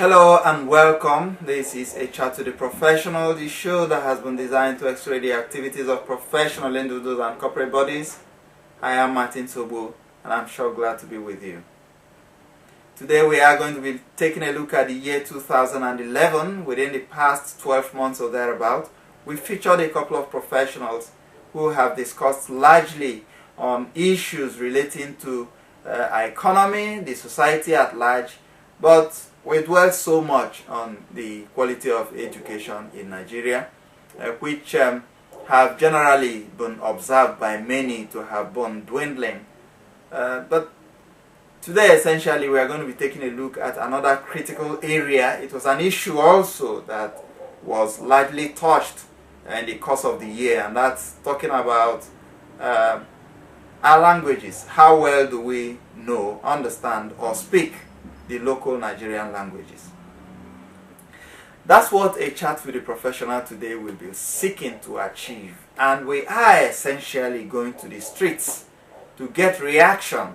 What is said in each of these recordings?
Hello and welcome. This is A Chat to the Professional, the show that has been designed to x-ray the activities of professional individuals and corporate bodies. I am Martin Sobo and I'm sure glad to be with you. Today we are going to be taking a look at the year 2011. Within the past 12 months or thereabout, we featured a couple of professionals who have discussed largely on issues relating to our economy, the society at large, but we dwell so much on the quality of education in Nigeria, which have generally been observed by many to have been dwindling. But today, essentially, we are going to be taking a look at another critical area. It was an issue also that was largely touched in the course of the year, and that's talking about our languages. How well do we know, understand, or speak the local Nigerian languages? That's what A Chat with a Professional today will be seeking to achieve. And we are essentially going to the streets to get reaction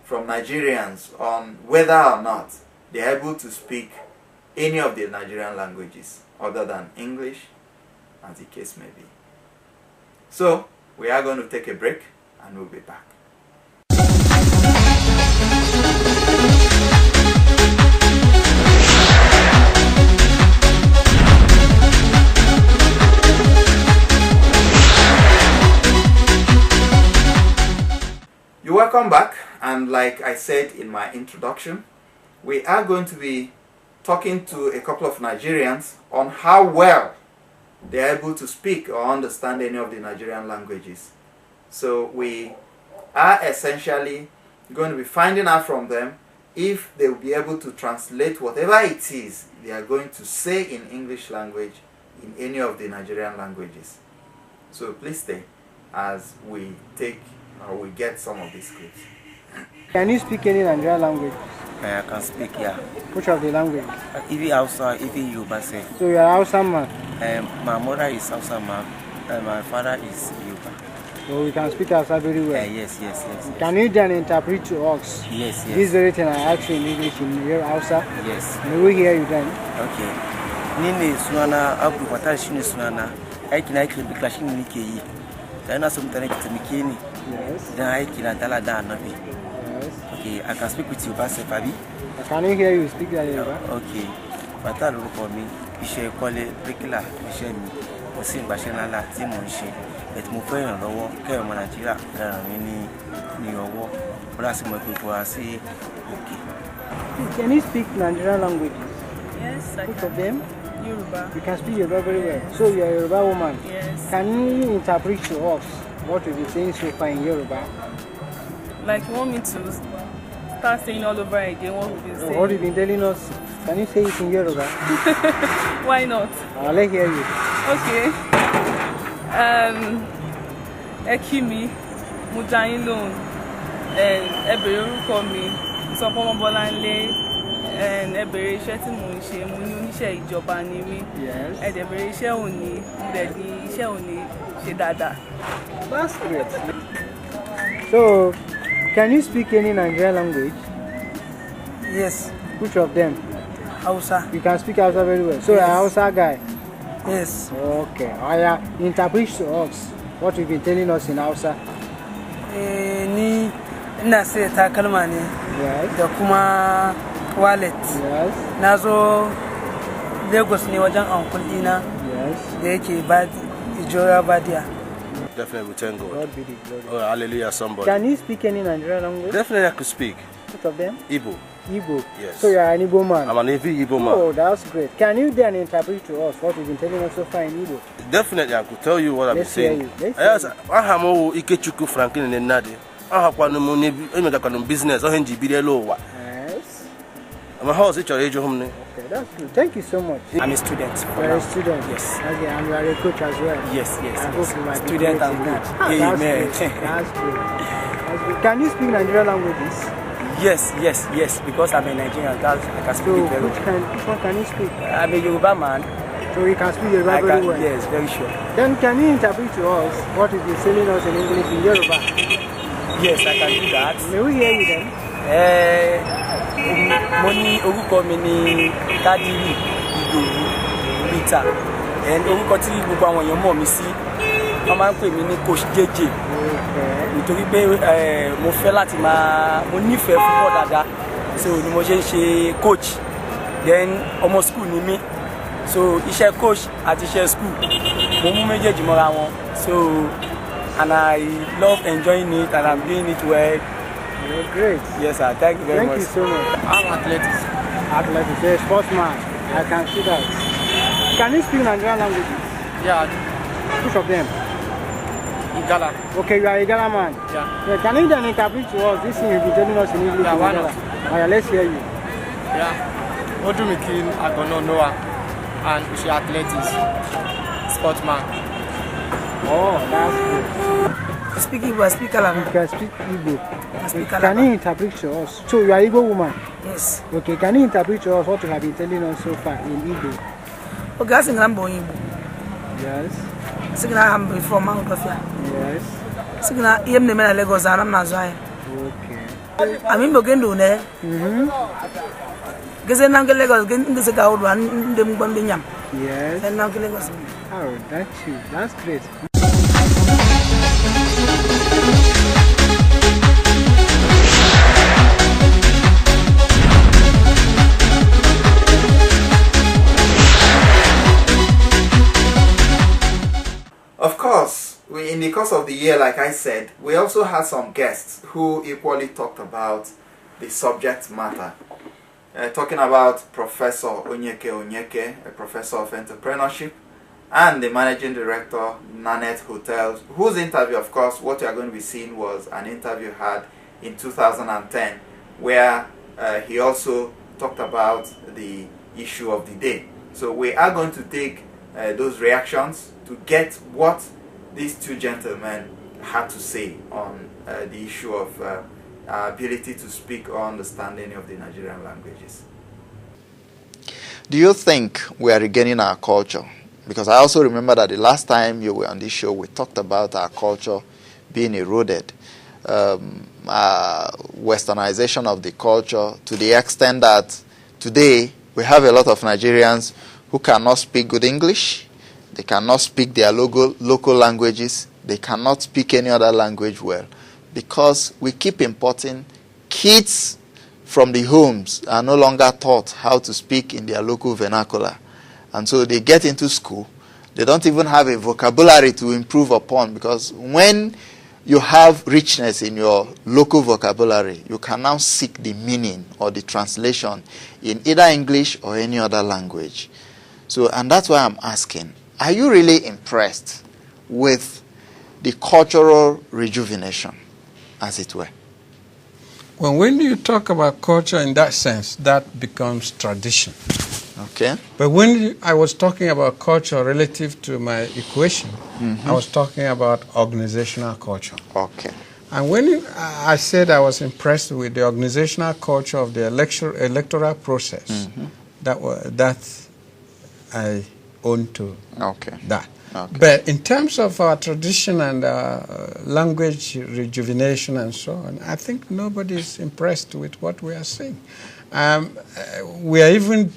from Nigerians on whether or not they are able to speak any of the Nigerian languages other than English, as the case may be. So, we are going to take a break and we'll be back. You're welcome back, and like I said in my introduction, we are going to be talking to a couple of Nigerians on how well they are able to speak or understand any of the Nigerian languages. So we are essentially going to be finding out from them if they will be able to translate whatever it is they are going to say in English language in any of the Nigerian languages. So please stay as we get some of these clips. Can you speak any Nigerian language? I can speak, yeah. Which of the language? Even Hausa, even Yoruba. Say. So you are Hausa man? My mother is Hausa man, and my father is Yoruba. So we can speak Hausa very well? Yes. Can you then interpret to us? Yes. This very thing I asked you in English in your Hausa? Yes. May we hear you then? Okay. Nini sunana abu wata shine sunana aiki na yake bikla shine nake yi. Dan na so mutane ki tamike ni. Yes. Dan aiki na dala da annabi. Yes. Okay, I can speak with you Yoruba Fabi. Can you hear you speak Yoruba? Okay. Bata lórúkọ mi, iṣẹ́ ìkọ́lé bricklayer iṣẹ́ mi. Mo sì ngbaṣẹ́ ńlá tí mo ń ṣe. But mo fẹ́ ìrànlọ́wọ́ kẹ́ ọmọ Nàìjíríà ràn mí ní ọwọ́. Mo lá sí mo pé kó wá sí òkè. Can you speak Nigerian languages? Yes, I Which can. of them? Yoruba. You can speak Yoruba very well. So you are a Yoruba woman. Yes. Can you interpret to us what you've been saying so far in Yoruba? Like you want me to start saying all over again what we've been saying? What you've been telling us, can you say it in Yoruba? Why not? I'll let hear you. Okay. Ekimi, Mujayin Loan, and Ebere orúkọ mi, Ìsọpọmọ Bọ́láńlé, and Ebere iṣẹ́ tí mò ń ṣe, mo ní oníṣẹ́ ìjọba ni mí. Yes. Ebere iṣẹ́ òní, mo dẹ̀ di iṣẹ́ òní ṣe dáadáa. That's great. So, can you speak any Nigerian language? Yes, Which of them? Hausa. You can speak Hausa very well. So, you're a Hausa guy. Yes. Okay. Interpret to us what you've been telling us in Hausa. Ni ina sai takalma ne Yes. da kuma wallet. Yes. Na zo Lagos ne wajen uncle ɗina Yes. da yake Ijoya Badia. Definitely, we thank God. God be the glory. Oh, hallelujah, somebody. Can you speak any Nigerian language? Definitely, I could speak. Which of them? Igbo. Igbo. Yes. So, you're an Igbo man. I'm an Igbo man. Oh, that's great. Can you then interpret to us what you've been telling us so far in Igbo? Definitely, I could tell you what I've been Let's hear saying. you. Let's hear Yes, you. I have more Ikechukwu Franklin and Nadi. I have one business. I have Yes. my house is your age home. Okay, that's good. Thank you so much. I'm a student. You're a student. Yes. Okay, and you are a coach as well. Yes. I hope you might be Student great and in good. that. That's Amen. great. That's good. That's good. Can you speak Nigerian languages? Yes. Because I'm a Nigerian, I can speak So, it very which one can you speak? I'm a Yoruba man. So you can speak Yoruba very well. Yes, very sure. Then can you interpret to us what you've been telling us in English in Yoruba? Yes, I can do that. May we hear you then? mo ní orúkọ mi ní Kádírì Ìdòwú Peter. And orúkọ tí gbogbo àwọn èèyàn mọ̀ mí sí, wọ́n máa ń pè mí ní Coach JJ. Nítorí pé mo fẹ́ láti mo nífẹ̀ẹ́ football dáadáa. So ni mo ṣe ń ṣe coach. Then ọmọ school ni mí. So iṣẹ́ coach àti iṣẹ́ school mo mú méjèèjì mọ́ra wọn. So and I love enjoying it and I'm doing it well. You're great. Yes, sir. Thank you very much. Thank you so much. I'm athletics. Athletics, a sportsman. I can see that. Can you speak Nigerian languages? Yeah, Which of them? Igala. Okay, you are a Ghana man. Yeah. Can you then interpret to us this thing you'll be telling us in English? Yeah, why not? Alright, let's hear you. Yeah. Odumikin Agono Noah and Ushi Athletics. Sportsman. Oh, that's good. I speak Igbo, I speak Kalaba. You can speak Igbo. I speak Can Kalaba. you interpret to us? So you are Igbo woman? Yes. Okay, can you interpret to us what you have been telling us so far in Igbo? Okay, I think I'm going Igbo. Yes. I think I'm from Mount Kofia. Yes. I think I'm the man Lagos and I'm not Zai. Okay. I'm in Bogendo, ne? Because I'm going Lagos, getting the Saka one, the Mumbinyam. Yes. And now Lagos. Oh, that's you. That's great. Of course, in the course of the year, like I said, we also had some guests who equally talked about the subject matter. Talking about Professor Onyeke, a professor of entrepreneurship, and the managing director, Nanette Hotels, whose interview, of course, what you are going to be seeing was an interview had in 2010, where he also talked about the issue of the day. So we are going to take those reactions to get what these two gentlemen had to say on the issue of our ability to speak or understanding of the Nigerian languages. Do you think we are regaining our culture? Because I also remember that the last time you were on this show, we talked about our culture being eroded. Westernization of the culture to the extent that today we have a lot of Nigerians who cannot speak good English. They cannot speak their local languages. They cannot speak any other language well. Because we keep importing kids from the homes are no longer taught how to speak in their local vernacular. And so they get into school. They don't even have a vocabulary to improve upon, because when you have richness in your local vocabulary, you can now seek the meaning or the translation in either English or any other language. So, and that's why I'm asking, are you really impressed with the cultural rejuvenation, as it were? Well, when you talk about culture in that sense, that becomes tradition. Okay. But when I was talking about culture relative to my equation, I was talking about organizational culture. Okay. And when I said I was impressed with the organizational culture of the electoral process, that I own to that. Okay. But in terms of our tradition and language rejuvenation and so on, I think nobody is impressed with what we are seeing. We are even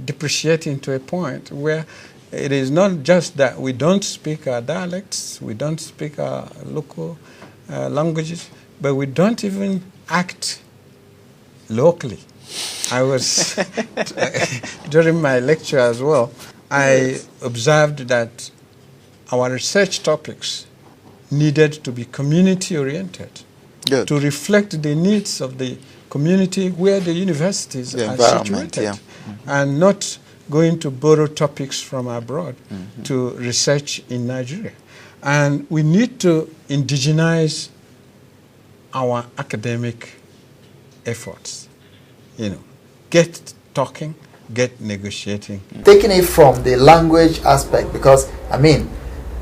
depreciating to a point where it is not just that we don't speak our dialects, we don't speak our local languages, but we don't even act locally. I was, during my lecture as well, I observed that our research topics needed to be community-oriented, to reflect the needs of the community where the universities are situated, and not going to borrow topics from abroad to research in Nigeria. And we need to indigenize our academic efforts, get talking, get negotiating. Taking it from the language aspect, because, I mean,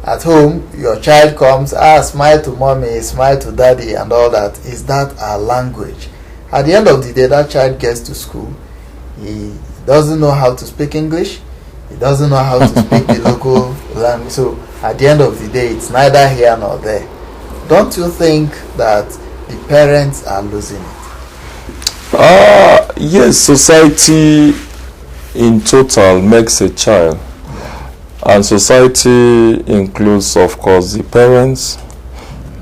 at home, your child comes, smile to mommy, smile to daddy, and all that. Is that our language? At the end of the day, that child gets to school, he doesn't know how to speak English, he doesn't know how to speak the local language. So, at the end of the day, it's neither here nor there. Don't you think that the parents are losing it? Yes, society in total makes a child, and society includes, of course, the parents,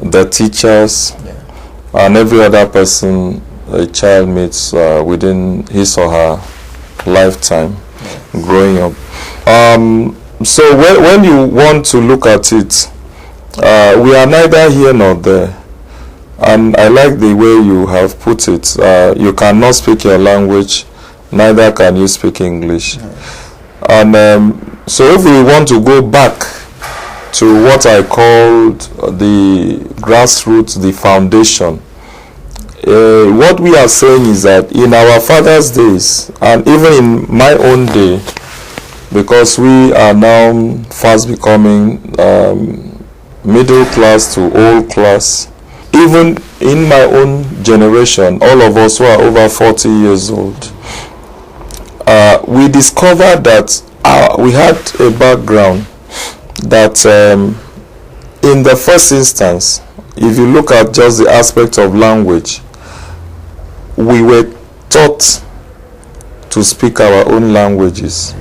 the teachers, and every other person a child meets within his or her lifetime growing up. So when you want to look at it, we are neither here nor there. And I like the way you have put it. You cannot speak your language, neither can you speak English. And so if we want to go back to what I called the grassroots, the foundation, what we are saying is that in our fathers' days, and even in my own day, because we are now fast becoming middle class to old class, even in my own generation, all of us who are over 40 years old, we discovered that we had a background that in the first instance, if you look at just the aspect of language, we were taught to speak our own languages.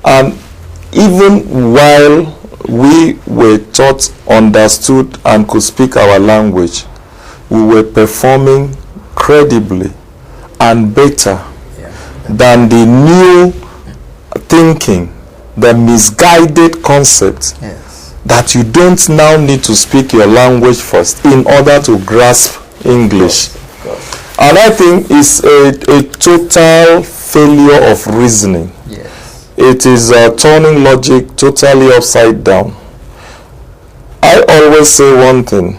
And even while we were taught, understood, and could speak our language, we were performing credibly and better than the new thinking, the misguided concept that you don't now need to speak your language first in order to grasp English. And I think it's a total failure of reasoning. It is turning logic totally upside down. I always say one thing.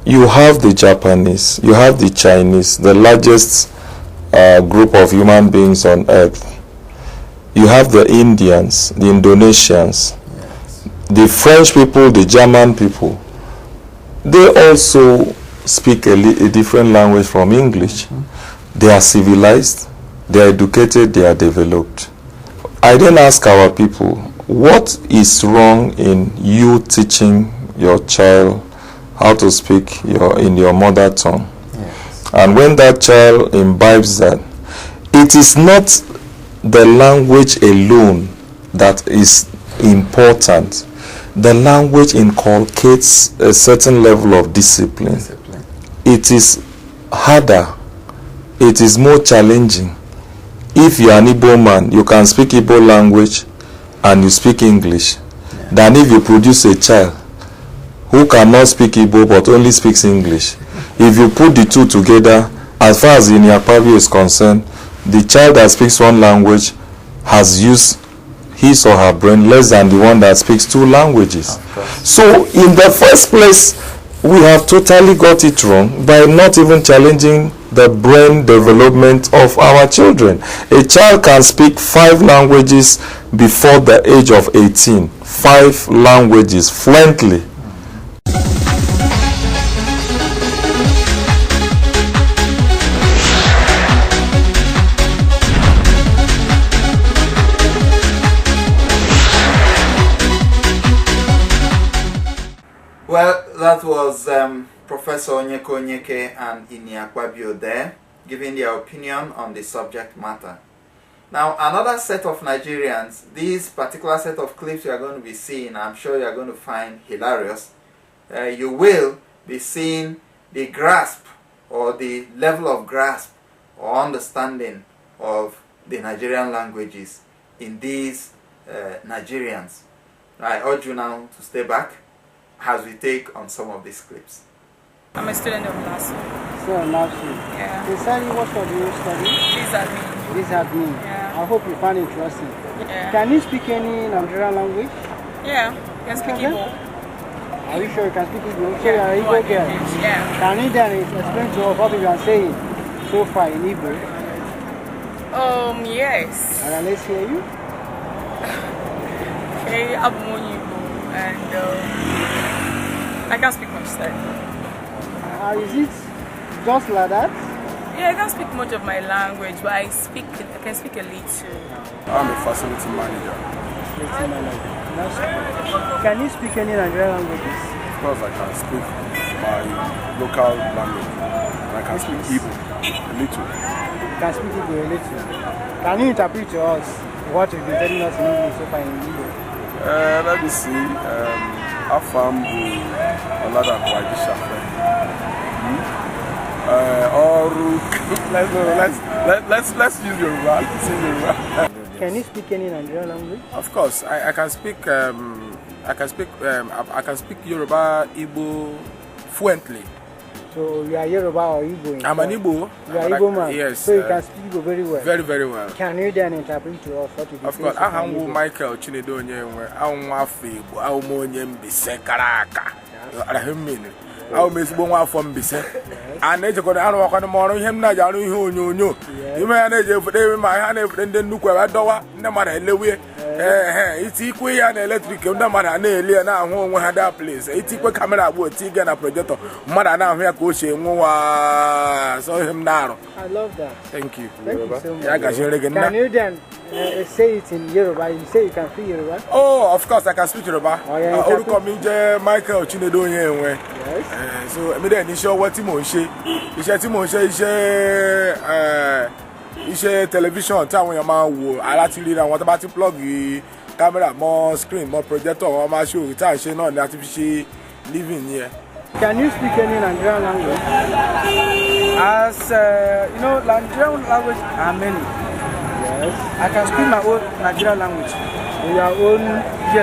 You have the Japanese, you have the Chinese, the largest group of human beings on earth. You have the Indians, the Indonesians, the French people, the German people. They also speak a different language from English. They are civilized, they are educated, they are developed. I then ask our people, what is wrong in you teaching your child how to speak in your mother tongue? And when that child imbibes that, it is not the language alone that is important. The language inculcates a certain level of discipline. It is harder. It is more challenging. If you are an Igbo man, you can speak Igbo language and you speak English, than if you produce a child who cannot speak Igbo but only speaks English. If you put the two together, as far as Inyakwabi is concerned, the child that speaks one language has used his or her brain less than the one that speaks two languages. So in the first place, we have totally got it wrong by not even challenging the brain development of our children. A child can speak 5 languages before the age of 18. 5 languages fluently. Well, that was Professor Onyeko Onyeke and Inyakwabi there giving their opinion on the subject matter. Now, another set of Nigerians, this particular set of clips you are going to be seeing, I'm sure you are going to find hilarious. You will be seeing the grasp or the level of grasp or understanding of the Nigerian languages in these Nigerians. I urge you now to stay back as we take on some of these clips. I'm a student of LASU. So, LASU. Yeah. Inside, what do you study? This admin. Yeah. I hope you find it interesting. Yeah. Can you speak any Nigerian language? Yeah, I can speak Igbo. Are you sure you can speak Igbo? So you are Igbo girl. Yeah. Can you then explain to us what you are saying so far in Igbo? Yes. And let's hear you. Okay, I'm more Igbo and I can't speak much stuff. Is it just like that? Yeah, I can't speak much of my language, but I can speak a little. I'm a facility manager. Can you speak any Nigerian languages? Of course I can speak my local language. And I can speak Igbo. A little. You can speak Igbo a little. Can you interpret to us what you've been telling us in English so far in Igbo? Let me see. Afam Olada Kwagishafe. Let's use Yoruba. Can you speak any Nigerian language? Of course, I can speak. I can speak Yoruba, Igbo fluently. So you are Yoruba or Igbo? I'm an Igbo. You are Igbo man. Yes. So you can speak Igbo very well. Very, very well. Can you then interpret to us what you Of course, I am Michael Chinedonye. I'm Wafibo. I'm Onyembise Karaka. I'm Miss Bonwa from Bise. And they go down walk on the morning. Him not down you. You manage for them. My hand and then look where I do. No matter Louis. It's equal and electric. No matter nearly now home had that place. It's equal camera would take a projector. Mother now here goes saw him now. I love that. Thank you. Thank you so much. Can you then say it in Yoruba? You say you can speak Yoruba? Oh, of course I can speak Yoruba. Michael Chinedonye. Yes. So I'm then sure what Timoshe. Iṣẹ́ television táwọn èèyàn máa wò alátìrí ra wọn tó bá ti plug camera more screen more projector wọn máa ṣe òrì tá à ń ṣe náà ní àti fi ṣe living yẹn. Can you speak any Nigerian language? As you know, Nigerian language are many. Yes. I can speak my own Nigerian language. In your own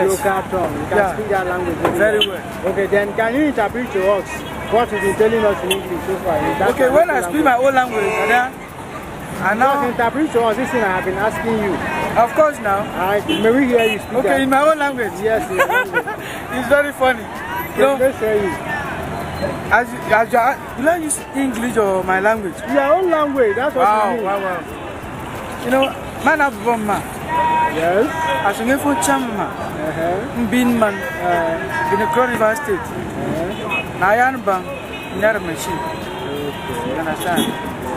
local tongue. You can speak that language very well. Okay, then can you interpret to us what you've been telling us in English so far? Okay, when I speak my own language, and now interpret to us this thing I have been asking you. Of course now. Alright, may we hear you speak? Okay, that? in my own language. Yes, in your language. It's very funny. Let's hear you. As you like use English or my language? Your own language, that's what you mean. Wow. You know, man have one man. Yes. As you for Chamma, Bin man, in the Cross River State. Nayan Bang, Nara machine. You understand?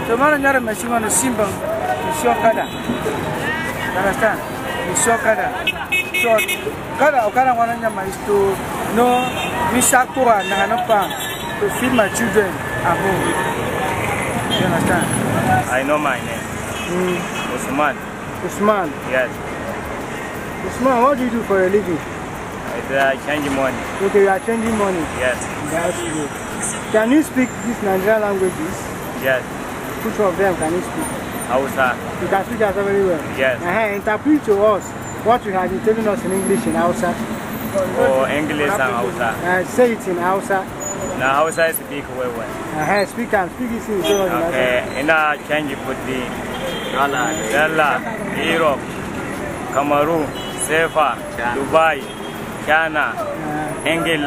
So, man, Nara machine on the Simbang, the Shokada. You understand? The Shokada. So, Okada one is to know Mishakura Nahanapa to feed my children at home. You understand? I know my name. Usman. Usman? Yes. Usman, what do you do for a living? I change money. Okay, you are changing money? Yes. That's good. Can you speak these Nigerian languages? Yes. Which of them can you speak? Hausa. You can speak Hausa very well? Yes. Interpret to us what you have been telling us in English in Hausa. Oh, English and Hausa. Say it in Hausa. Now Hausa I speak well. Speak it in Hausa. Okay, and I change put the Yalla, Europe, Cameroon, Sefa, Dubai, China, England,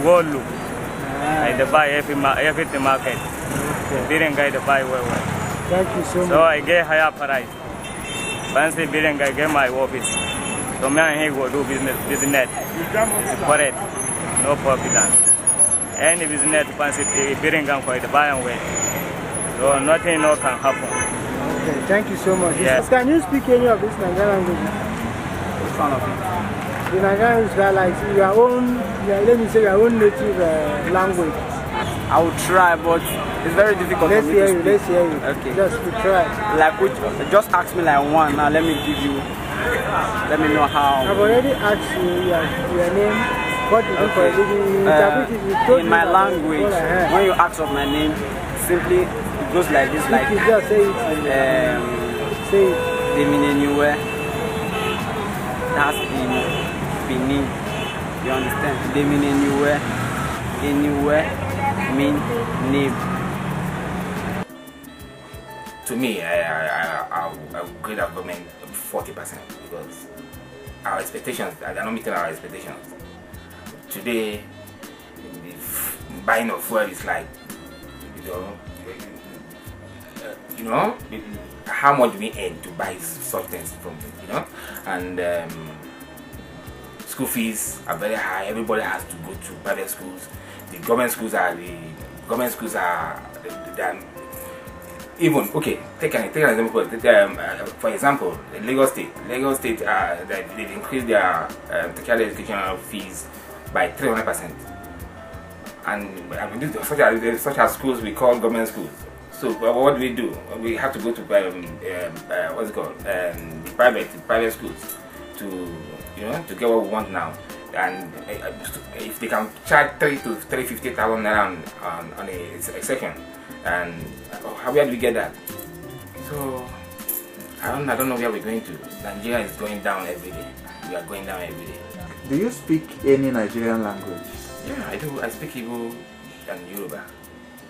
Wolu. I buy every market. Didn't get the buy well. Thank you so much. So I get higher price. Once I didn't get my office. So me and he go do business. It's correct. No problem. Any business once it didn't come for the buy and wait. So nothing no can happen. Okay, thank you so much. Yes. Can you speak any of this Nigerian language? Which one of it? The Nigerian is like your own, let me say your own native language. I will try, but it's very difficult for me to speak. Let's hear you. Okay. Just try. Like which? Just ask me like one. Now let me give you. Let me know how. I've already asked you your name. What you do for a living? In my language, when you ask of my name, simply it goes like this. Like just say it. Say it. Anywhere. That's Benin. You understand? Anywhere. Anywhere mean name. To me, I would grade our government 40% because our expectations, they are not meeting our expectations. Today, the buying of fuel is like, how much do we earn to buy such things from, and school fees are very high. Everybody has to go to private schools. The government schools are even okay. Take an example. For example, Lagos State, they've increased their tertiary educational fees by 300%, and such as schools we call government schools. So what do? We have to go to what's it called, private schools to to get what we want now. And if they can charge 3 to 350,000 naira on a section, and where do we get that? So I don't know where we're going to. Nigeria is going down every day. We are going down every day. Do you speak any Nigerian language? Yeah, I do. I speak Igbo and Yoruba.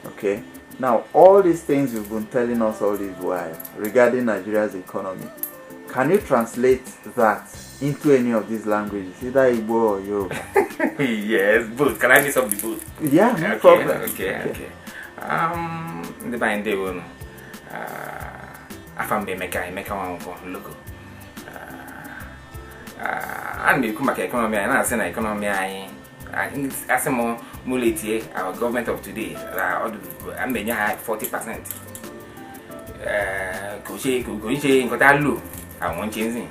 Okay. Now, all these things you've been telling us all this while regarding Nigeria's economy, can you translate that into any of these languages, either Igbo or Yoruba? Yes, both. Can I mix up the both? Yeah, no problem. Okay. The band they will. Afam be Emeka one local. And we come back economy, and I say na economy I think as more muleti our government of today I'm being 40%. Kuche nkota lu I want changing.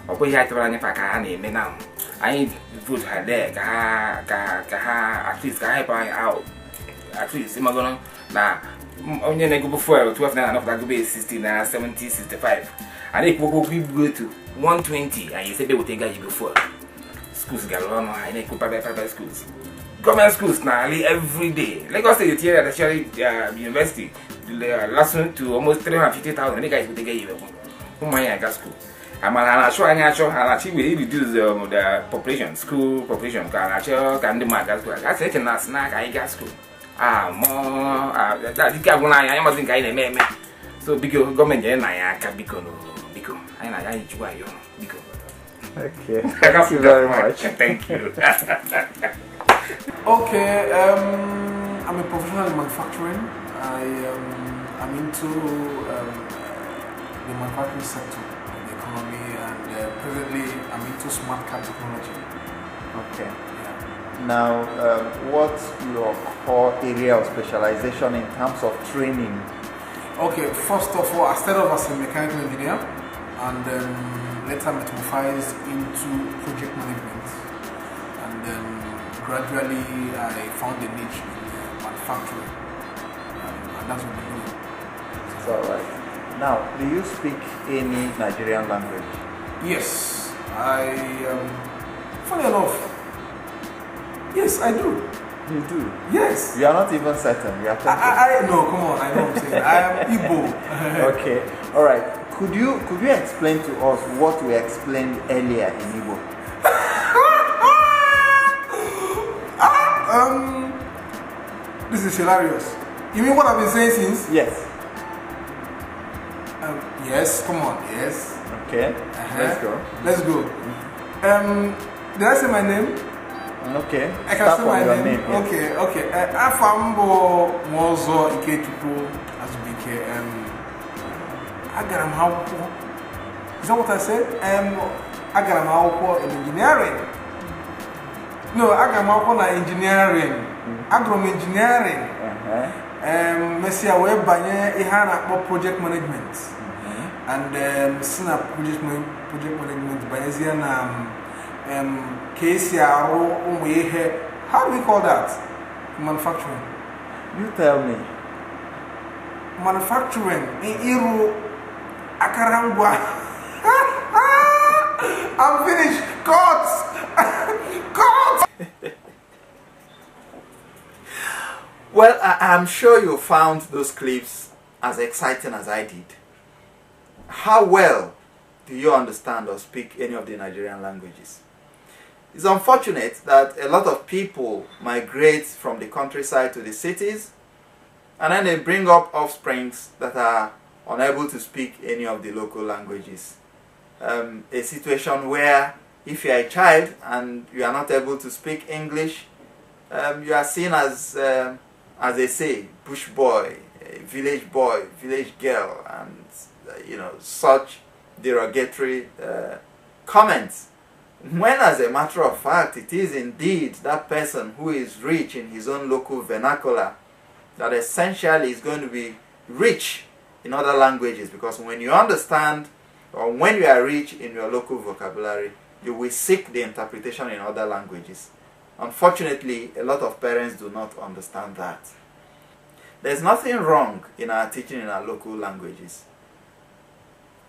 Opo ya tebara ni paka na eme now. I vote her there ka at least ka help out. At least imagine na onye na go before 12 naira enough that go be 60 naira 70 65. And if we go to 120 and you say they will take you before. Schools galon I need to private schools. Government schools now every day. Lagos State University last one to almost 350,000. They guys will take you. Who my school? I'm sure we reduce the population, school population. Can the market school? That's it. And snack I got school. More that guy when I am think I me. So because government I can because I because. Okay, thank you very much. Thank you. Okay, I'm a professional in manufacturing. I'm into the manufacturing sector of the economy, and presently I'm into smart card technology. Okay. Yeah. Now, what's your core area of specialization in terms of training? Okay, first of all, I started off as a mechanical engineer, and later metamorphosed into project management, and then gradually I found a niche in manufacturing, and that's what I'm doing. It's alright. Now, do you speak any Nigerian language? Yes, funny enough, yes, I do. You do? Yes. You are not even certain, you are no, come on, I know what I'm saying. I am Igbo. Okay, alright. Could you explain to us what we explained earlier in Igbo? This is hilarious. You mean what I've been saying since? Yes. Yes, come on, yes. Okay, let's go. Let's go. Did I say my name? Okay. I can say my name. Yes. Okay. Afambo Mozo Ikechupo Azubike. Agaram Haupo. Is that what I said? Agaram Haupo in engineering. No, Agaram Haupo na engineering. Agrom engineering. Messi awe banye ihana project management. And sina project management banye na how do we call that? Manufacturing. You tell me. Manufacturing in Iru Akarangwa. I'm finished. Cut. Well, I'm sure you found those clips as exciting as I did. How well do you understand or speak any of the Nigerian languages? It's unfortunate that a lot of people migrate from the countryside to the cities, and then they bring up offsprings that are unable to speak any of the local languages. A situation where if you are a child and you are not able to speak English, you are seen as they say, bush boy, village girl, and such derogatory comments. When as a matter of fact it is indeed that person who is rich in his own local vernacular that essentially is going to be rich in other languages, because when you understand or when you are rich in your local vocabulary, you will seek the interpretation in other languages. Unfortunately, a lot of parents do not understand that. There's nothing wrong in our teaching in our local languages.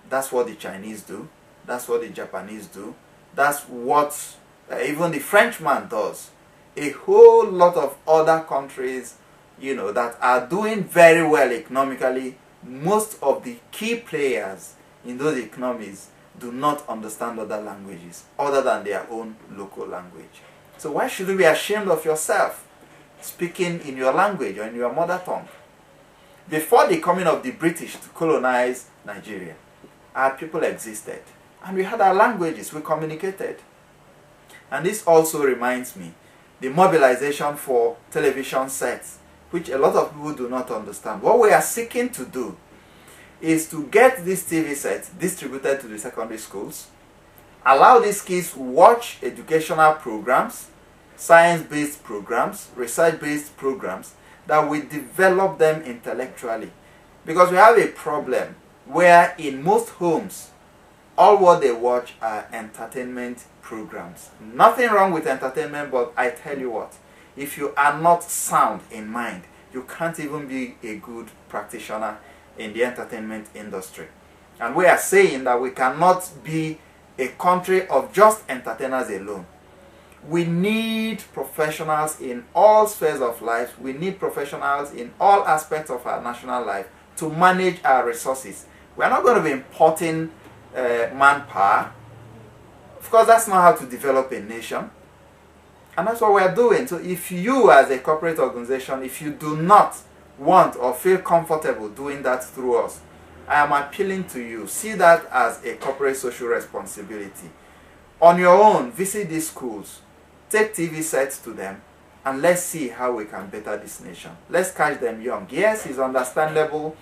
That's what the Chinese do. That's what the Japanese do. That's what even the Frenchman does. A whole lot of other countries, you know, that are doing very well economically, most of the key players in those economies do not understand other languages other than their own local language. So why should you be ashamed of yourself speaking in your language or in your mother tongue? Before the coming of the British to colonize Nigeria, our people existed. And we had our languages, we communicated. And this also reminds me, the mobilization for television sets, which a lot of people do not understand. What we are seeking to do is to get these TV sets distributed to the secondary schools, allow these kids to watch educational programs, science-based programs, research-based programs that will develop them intellectually. Because we have a problem where in most homes, all what they watch are entertainment programs. Nothing wrong with entertainment, but I tell you what, if you are not sound in mind, you can't even be a good practitioner in the entertainment industry. And we are saying that we cannot be a country of just entertainers alone. We need professionals in all spheres of life. We need professionals in all aspects of our national life to manage our resources. We are not going to be importing manpower. Of course, that's not how to develop a nation. And that's what we are doing. So if you as a corporate organization, if you do not want or feel comfortable doing that through us, I am appealing to you. See that as a corporate social responsibility. On your own, visit these schools. Take TV sets to them. And let's see how we can better this nation. Let's catch them young. Yes, it's understandable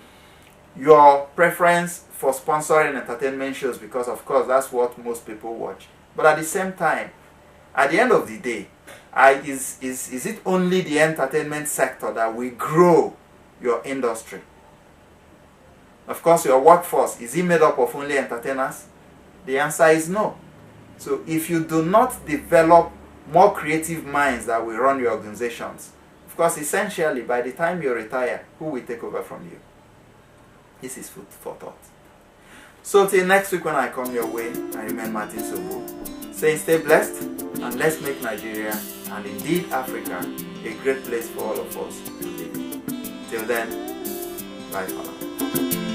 your preference for sponsoring entertainment shows, because of course that's what most people watch. But at the same time, at the end of the day, is it only the entertainment sector that will grow your industry? Of course, your workforce, is it made up of only entertainers? The answer is no. So if you do not develop more creative minds that will run your organizations, of course, essentially, by the time you retire, who will take over from you? This is food for thought. So till next week when I come your way, I remain Martin Sobu, saying stay blessed and let's make Nigeria and indeed Africa a great place for all of us to live in. Till then, bye for now.